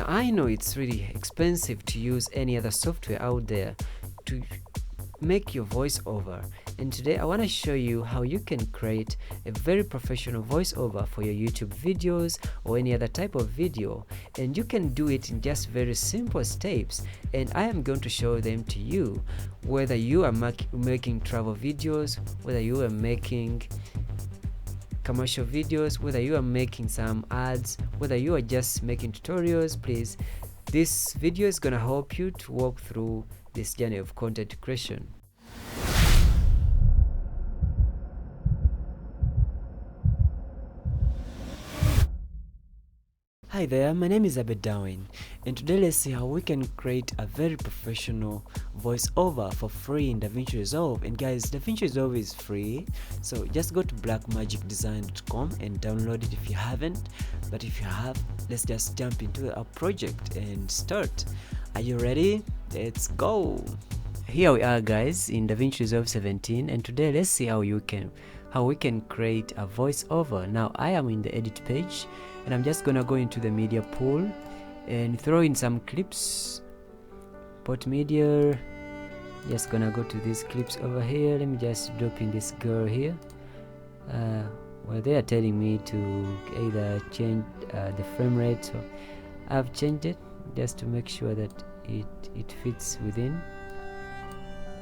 Now I know it's really expensive to use any other software out there to make your voiceover, and today I want to show you how you can create a very professional voiceover for your YouTube videos or any other type of video, and you can do it in just very simple steps, and I am going to show them to you. Whether you are making travel videos, whether you are making commercial videos, whether you are making some ads, whether you are just making tutorials, please, this video is gonna help you to walk through this journey of content creation. Hi there, my name is Darwin, and today let's see how we can create a very professional voiceover for free in DaVinci Resolve. And guys, DaVinci Resolve is free, so just go to blackmagicdesign.com and download it if you haven't. But if you have, let's just jump into our project and start. Are you ready? Let's go. Here we are, guys, in DaVinci Resolve 17, and today let's see how we can create a voiceover. Now I am in the edit page, and I'm just gonna go into the media pool and throw in some clips. Port media, just gonna go to these clips over here. Let me just drop in this girl here. Well, they are telling me to either change the frame rate, so I've changed it just to make sure that it fits within.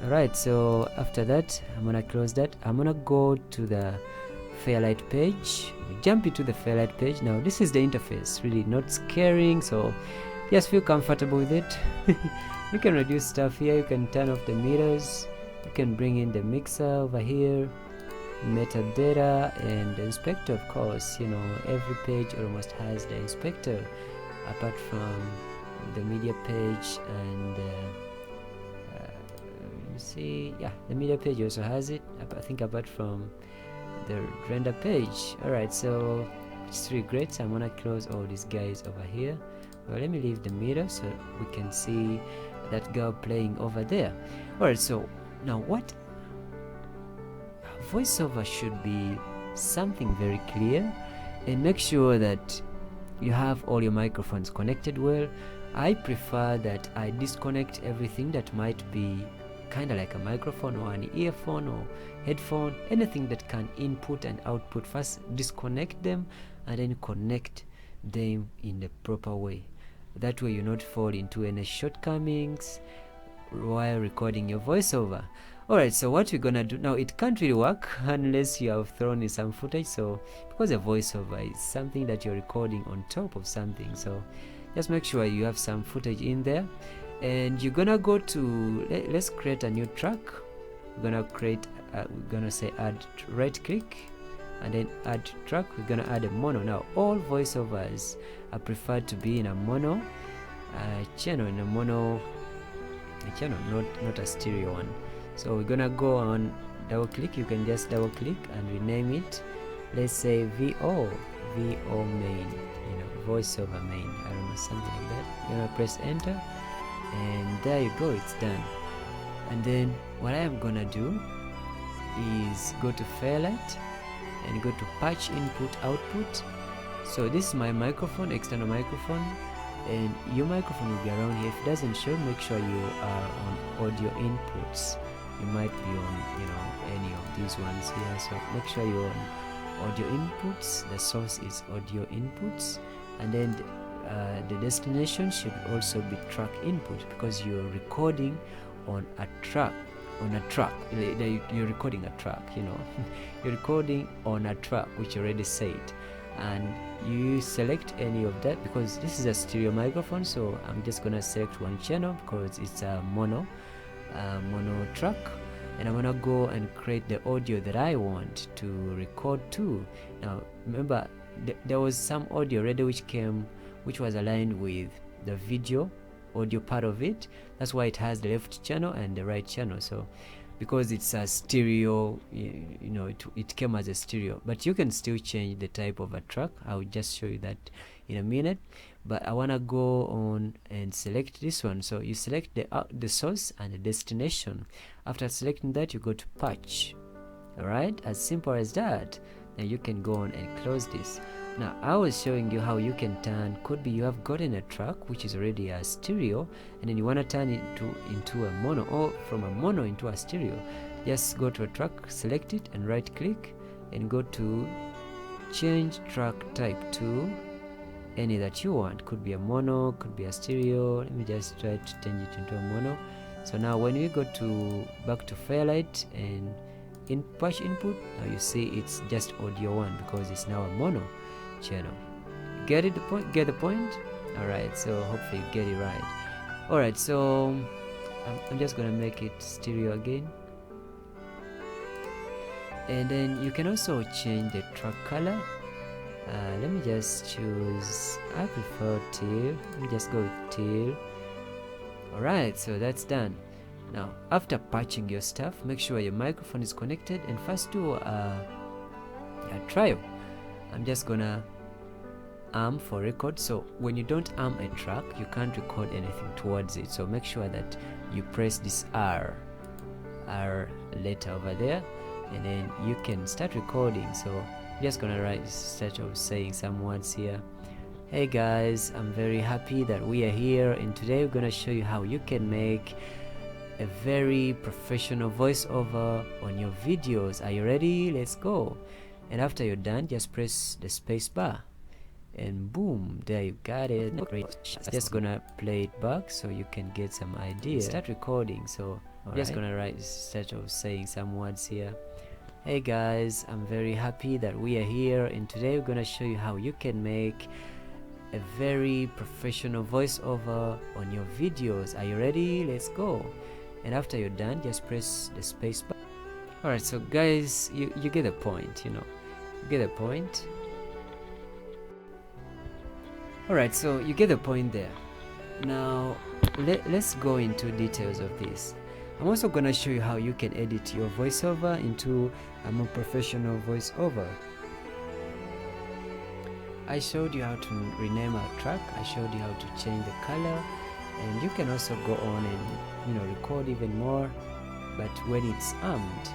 Alright, so after that I'm gonna close that. I'm gonna go to the Fairlight page. We jump into the Fairlight page. Now this is the interface, really not scaring, so just feel comfortable with it. You can reduce stuff here, you can turn off the meters, you can bring in the mixer over here, metadata, and the inspector, of course. You know, every page almost has the inspector apart from the media page, and see, yeah, the media page also has it, I think, apart from the render page. Alright, so it's really great. So I'm gonna close all these guys over here. Well, let me leave the mirror so we can see that girl playing over there. Alright, so now what voiceover should be something very clear, and make sure that you have all your microphones connected well. I prefer that I disconnect everything that might be kind of like a microphone or an earphone or headphone, anything that can input and output. First disconnect them and then connect them in the proper way. That way you not fall into any shortcomings while recording your voiceover. Alright, so what we're gonna do now, it can't really work unless you have thrown in some footage, so because a voiceover is something that you're recording on top of something, so just make sure you have some footage in there. And you're gonna go to, let's create a new track. We're gonna say add, right click and then add track. We're gonna add a mono. Now all voiceovers are preferred to be in a mono channel, in a mono channel, not a stereo one. So we're gonna go on, double click. You can just double click and rename it. Let's say VO main, you know, voiceover main, I don't know, something like that. You're gonna press enter, and there you go, it's done. And then what I am gonna do is go to Fairlight and go to patch input output. So this is my microphone, external microphone, and your microphone will be around here. If it doesn't show, make sure you are on audio inputs. You might be on, you know, any of these ones here, so make sure you're on audio inputs. The source is audio inputs, and then the destination should also be track input, because you're recording on a track. You're recording a track, you know. You're recording on a track, which you already said, and you select any of that, because this is a stereo microphone. So I'm just gonna select one channel because it's a mono track, and I'm gonna go and create the audio that I want to record to. Now remember, there was some audio already which was aligned with the video audio part of it. That's why it has the left channel and the right channel. So because it's a stereo, you know, it came as a stereo, but you can still change the type of a track. I'll just show you that in a minute. But I want to go on and select this one. So you select the source and the destination. After selecting that, you go to patch. All right, as simple as that. Then you can go on and close this. Now I was showing you how you can turn, could be you have gotten a track which is already a stereo and then you want to turn it into a mono, or from a mono into a stereo. Just go to a track, select it and right click and go to change track type to any that you want. Could be a mono, could be a stereo. Let me just try to change it into a mono. So now when we go to back to Fairlight and in patch input, now you see it's just audio 1 because it's now a mono channel. Get the point? Alright, so hopefully you get it right. Alright, so I'm just gonna make it stereo again. And then you can also change the track color. Let me just choose, I prefer teal. Let me just go with teal. Alright, so that's done. Now after patching your stuff, make sure your microphone is connected and first do a trial. I'm just gonna arm for record. So when you don't arm a track, you can't record anything towards it, so make sure that you press this R letter over there and then you can start recording. So I'm just gonna start off saying some words here. Hey guys, I'm very happy that we are here, and today we're gonna show you how you can make a very professional voiceover on your videos. Are you ready? Let's go. And after you're done, just press the space bar and boom, there you got it. Just gonna play it back so you can get some ideas. Start recording. So I'm just gonna start off saying some words here. Hey guys, I'm very happy that we are here, and today we're gonna show you how you can make a very professional voiceover on your videos. Are you ready? Let's go. And after you're done, just press the space bar. Alright, so guys, you get the point, you get the point. Alright, so you get the point there. Now let's go into details of this. I'm also gonna show you how you can edit your voiceover into a more professional voiceover. I showed you how to rename a track, I showed you how to change the color, and you can also go on and record even more, but when it's armed.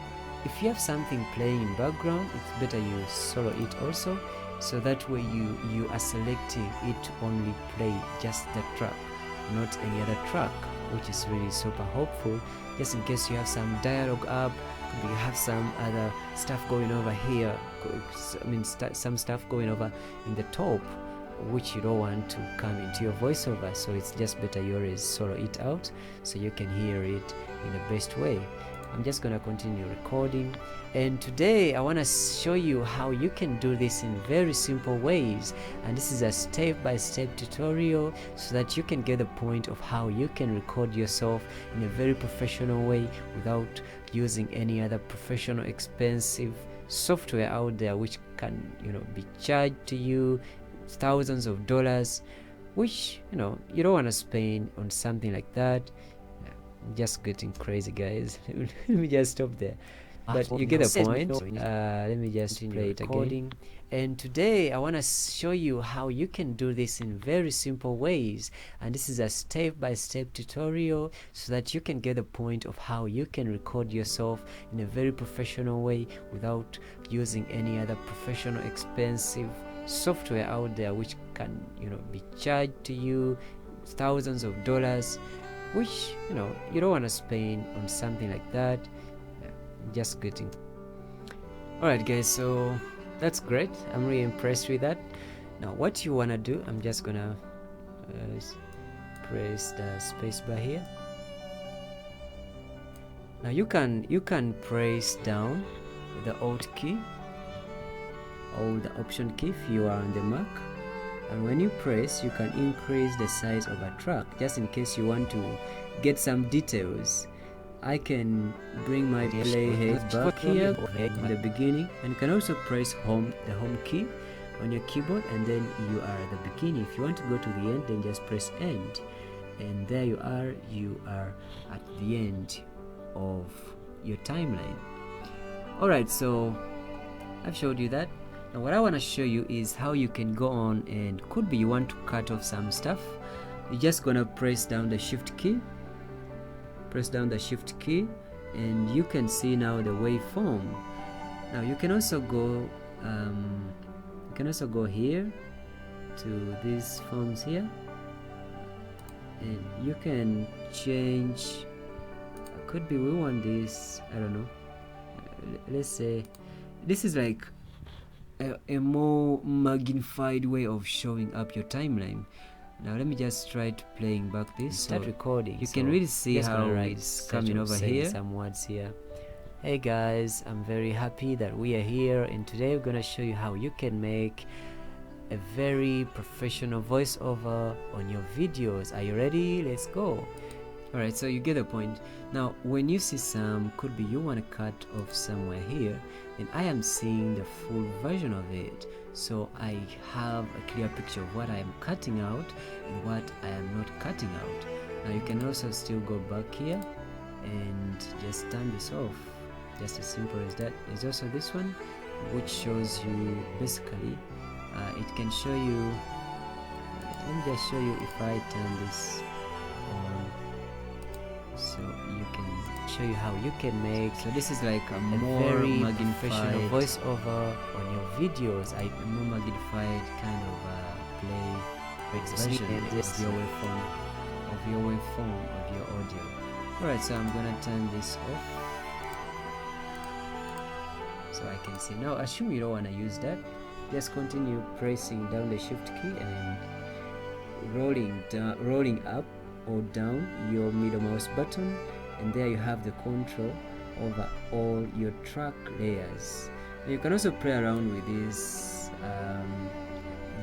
If you have something playing in background, it's better you solo it also, so that way you are selecting it to only play just the track, not any other track, which is really super helpful, just in case you have some dialogue up, you have some other stuff going over here, some stuff going over in the top, which you don't want to come into your voiceover. So it's just better you always solo it out so you can hear it in the best way. I'm just gonna continue recording, and today I want to show you how you can do this in very simple ways, and this is a step-by-step tutorial so that you can get the point of how you can record yourself in a very professional way without using any other professional expensive software out there, which can be charged to you thousands of dollars, which you don't want to spend on something like that. Just getting crazy, guys. Let me just stop there, but you get the point. Let me just play it again. And today I want to show you how you can do this in very simple ways, and this is a step-by-step tutorial so that you can get the point of how you can record yourself in a very professional way without using any other professional expensive software out there, which can be charged to you thousands of dollars, which you don't want to spend on something like that. Just getting alright guys, so that's great. I'm really impressed with that. Now what you want to do, I'm just gonna press the space bar here. Now you can press down the Alt key or the Option key if you are on the Mac, and when you press, you can increase the size of a track just in case you want to get some details. I can bring my playhead back here in the beginning, and you can also press the home key on your keyboard, and then you are at the beginning. If you want to go to the end, then just press end, and there you are at the end of your timeline. Alright, so I've showed you that. Now what I want to show you is how you can go on, and could be you want to cut off some stuff. You're just gonna press down the shift key, and you can see now the waveform. Now you can also go can also go here to these forms here, and you can change. Could be we want this, I don't know, let's say this is like a more magnified way of showing up your timeline. Now let me just try to playing back this. Start recording. You can really see how it's coming over here. Some words here. Hey guys, I'm very happy that we are here, and today we're gonna show you how you can make a very professional voiceover on your videos. Are you ready? Let's go. Alright, so you get the point. Now when you see some, could be you want to cut off somewhere here, and I am seeing the full version of it, so I have a clear picture of what I am cutting out and what I am not cutting out. Now you can also still go back here and just turn this off, just as simple as that. There's also this one which shows you basically it can show you, let me just show you if I turn this on, so you can show you how you can make. So this is like a more very magnified voiceover on your videos. A more magnified kind of play version of your waveform of your audio. Alright, so I'm gonna turn this off so I can see. Now assume you don't want to use that, just continue pressing down the shift key and rolling up or down your middle mouse button, and there you have the control over all your track layers. And you can also play around with these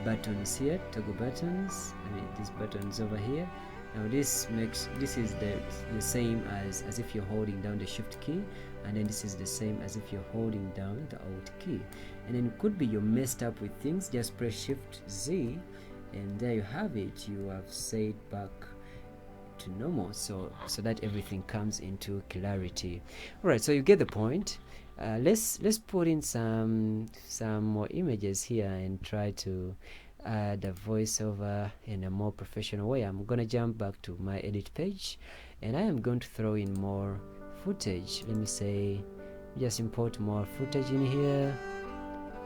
buttons here, toggle buttons. I mean these buttons over here. Now this is the same as if you're holding down the shift key, and then this is the same as if you're holding down the alt key. And then it could be you're messed up with things, just press shift Z, and there you have it. You have set back to normal, so that everything comes into clarity. Alright, so you get the point. Let's put in some more images here and try to add a voiceover in a more professional way. I'm gonna jump back to my edit page, and I am going to throw in more footage. Let me say, just import more footage in here.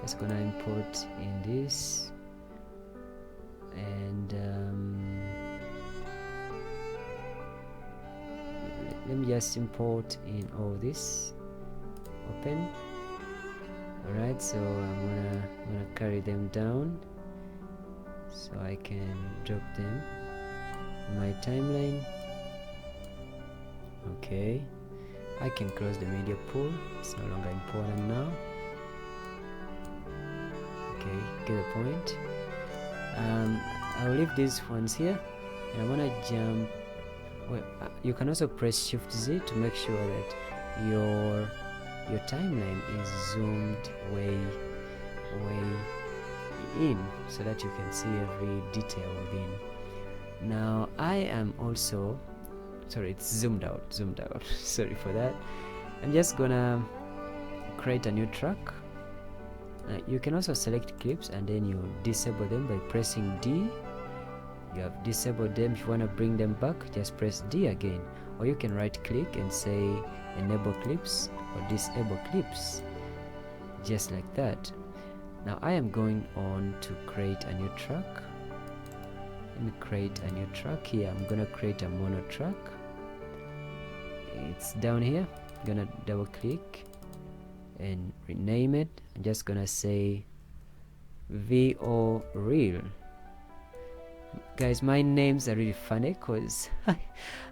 Just gonna import in this, and let me just import in all this. Open. Alright, so I'm gonna carry them down so I can drop them in my timeline. Okay, I can close the media pool, it's no longer important now. Okay, get the point. I'll leave these ones here, and I want to jump. Well, you can also press shift Z to make sure that your timeline is zoomed way in, so that you can see every detail within. Now I am also, sorry, it's zoomed out sorry for that. I'm just gonna create a new track. You can also select clips and then you disable them by pressing D. You have disabled them. If you want to bring them back, just press D again, or you can right click and say enable clips or disable clips, just like that. Now I am going on to create a new track. Let me create a new track here. I'm gonna create a mono track. It's down here. I'm gonna double click and rename it. I'm just gonna say VO Reel. Guys, my names are really funny because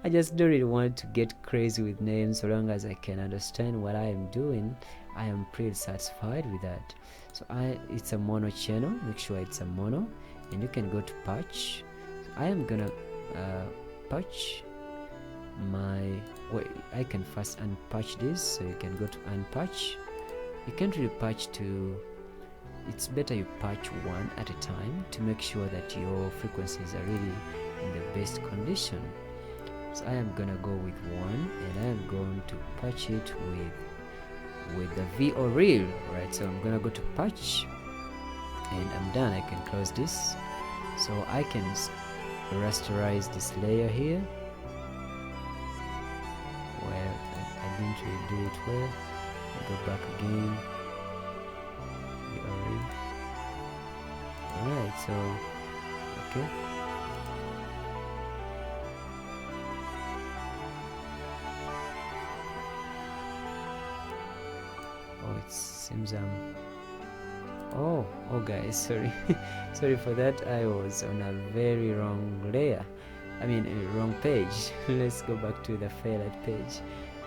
I just don't really want to get crazy with names. So long as I can understand what I am doing, I am pretty satisfied with that. So it's a mono channel. Make sure it's a mono, and you can go to patch. So I am gonna patch my, wait, I can first unpatch this, so you can go to unpatch. You can't really patch to, it's better you patch one at a time to make sure that your frequencies are really in the best condition. So I am gonna go with one, and I am going to patch it with the VO Reel. Right, so I'm gonna go to patch, and I'm done. I can close this, so I can rasterize this layer here where I didn't really do it well. Go back again. Right, so okay. Oh, it seems oh guys, sorry. Sorry for that. I was on a very wrong layer, I mean wrong page. Let's go back to the Fairlight page.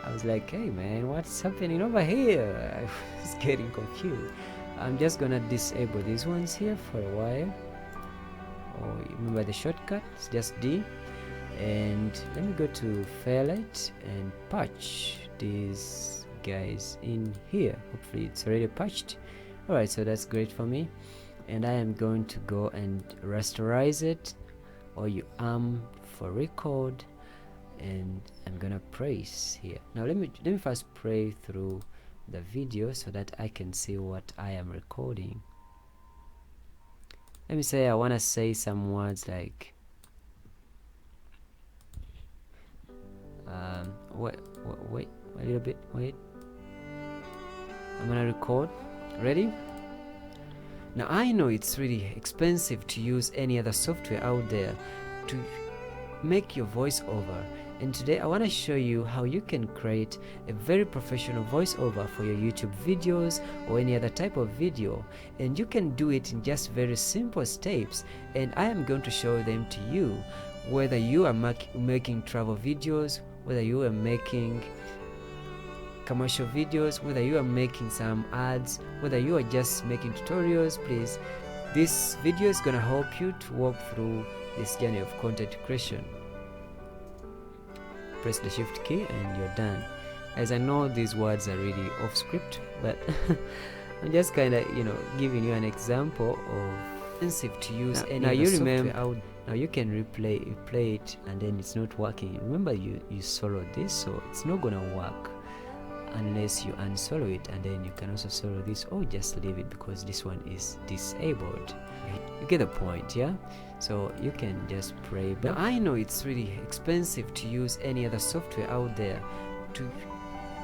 I was like, hey man, what's happening over here? I was getting confused. I'm just gonna disable these ones here for a while. Oh, remember the shortcut, it's just D. And let me go to Fairlight and patch these guys in here. Hopefully it's already patched. Alright, so that's great for me. And I am going to go and rasterize it, or you for record, and I'm gonna press here. Now let me first play through the video so that I can see what I am recording. Let me say I want to say some words like wait a little bit, wait. I'm gonna record. Ready? Now I know it's really expensive to use any other software out there to make your voiceover, and today I want to show you how you can create a very professional voiceover for your YouTube videos or any other type of video, and you can do it in just very simple steps, and I am going to show them to you, whether you are making travel videos, whether you are making commercial videos, whether you are making some ads, whether you are just making tutorials. Please, this video is gonna help you to walk through this journey of content creation. Press the shift key and you're done. As I know these words are really off script, but I'm just kind of, you know, giving you an example of expensive to use any now you remember out. Now you can play it and then it's not working. Remember you soloed this, so it's not gonna work unless you unsolo it, and then you can also solo this or just leave it because this one is disabled. You get the point, yeah? So you can just pray. But now I know it's really expensive to use any other software out there to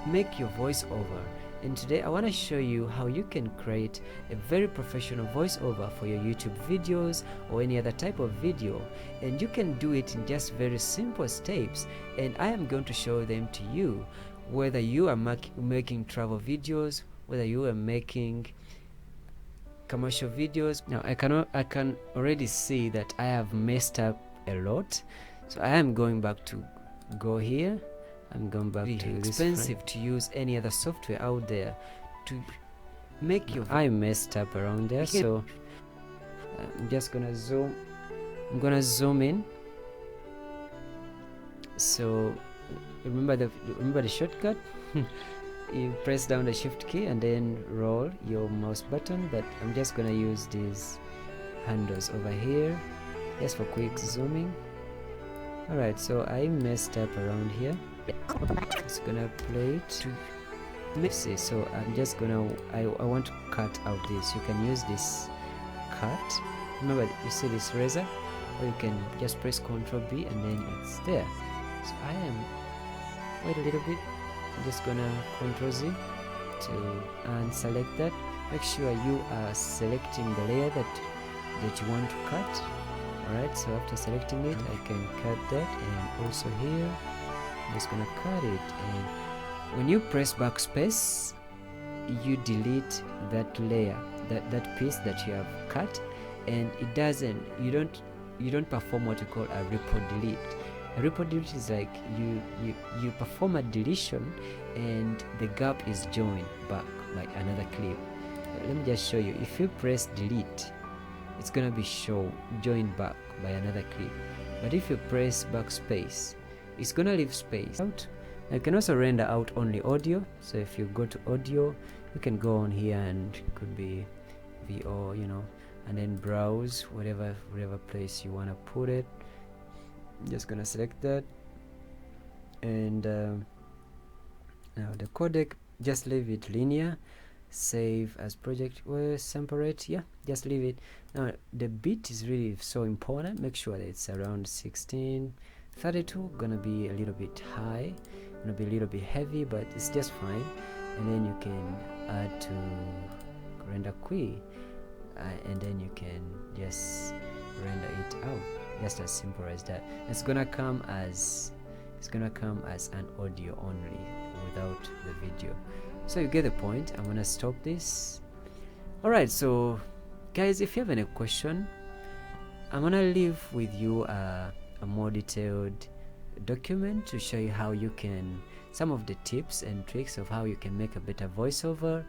make your voiceover, and today I want to show you how you can create a very professional voiceover for your YouTube videos or any other type of video, and you can do it in just very simple steps, and I am going to show them to you, whether you are making travel videos, whether you are making commercial videos. Now I can already see that I have messed up a lot, so I am going back to go here. I'm going back to this. Expensive to use any other software out there to make your I messed up around there, so I'm just gonna zoom. I'm gonna zoom in. So remember the shortcut. You press down the shift key and then roll your mouse button, but I'm just gonna use these handles over here just for quick zooming. Alright, so I messed up around here. It's gonna play it to messy, so I'm just gonna I want to cut out this. You can use this cut. Remember, you see this razor, or you can just press Ctrl B and then it's there. So I am wait a little bit. I'm just gonna Ctrl Z to unselect that. Make sure you are selecting the layer that you want to cut. Alright, so after selecting it, I can cut that, and also here I'm just gonna cut it. And when you press backspace, you delete that layer, that piece that you have cut, and it doesn't, you don't perform what you call a report delete. A report delete is like you perform a deletion and the gap is joined back by another clip. Let me just show you. If you press delete, it's gonna be joined back by another clip. But if you press backspace, it's gonna leave space out. You can also render out only audio. So if you go to audio, you can go on here and it could be VO, you know, and then browse whatever place you wanna put it. I'm just gonna select that, and now the codec, just leave it linear. Save as project, separate, yeah, just leave it. Now the bit is really so important. Make sure that it's around 1632. Gonna be a little bit high, gonna be a little bit heavy, but it's just fine. And then you can add to render queue. and then you can just render it out, just as simple as that. It's gonna come as an audio only without the video. So you get the point. I'm gonna stop this. Alright, so guys, if you have any question, I'm gonna leave with you a more detailed document to show you how you can, some of the tips and tricks of how you can make a better voiceover.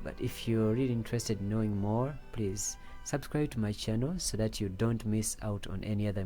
But if you're really interested in knowing more, please subscribe to my channel so that you don't miss out on any other